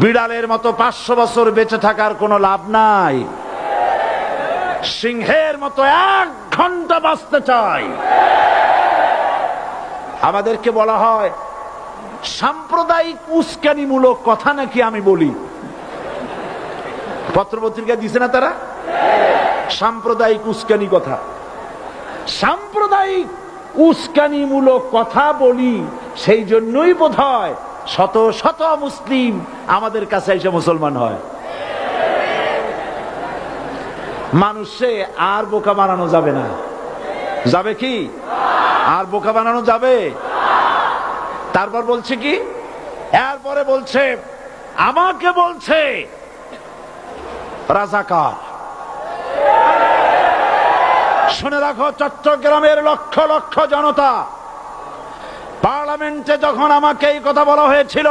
বিড়ালের মতো 500 বছর বেঁচে থাকার কোনো লাভ নাই। সিংহের মতো 1 ঘন্টা বাঁচতে চাই। আমাদেরকে বলা হয় সাম্প্রদায়িক উস্কানিমূলক কথা নাকি আমি বলি। পত্রপত্রিকা দিছে না তারা? সাম্প্রদায়িক উস্কানি কথা, সাম্প্রদায়িক উস্কানিমূলক কথা বলি, সেই জন্যই বোধহয় শত শত মুসলিম আমাদের কাছে এসে মুসলমান হয়। মানুষে আর বোকা বানানো যাবে না। যাবে কি? আর বোকা বানানো যাবে? তারপর বলছে কি, এরপরে বলছে আমাকে বলছে রাজাকার। শুনে রাখো, চট্টগ্রামের লক্ষ লক্ষ জনতা, পার্লামেন্টে যখন আমাকে এই কথা বলা হয়েছিল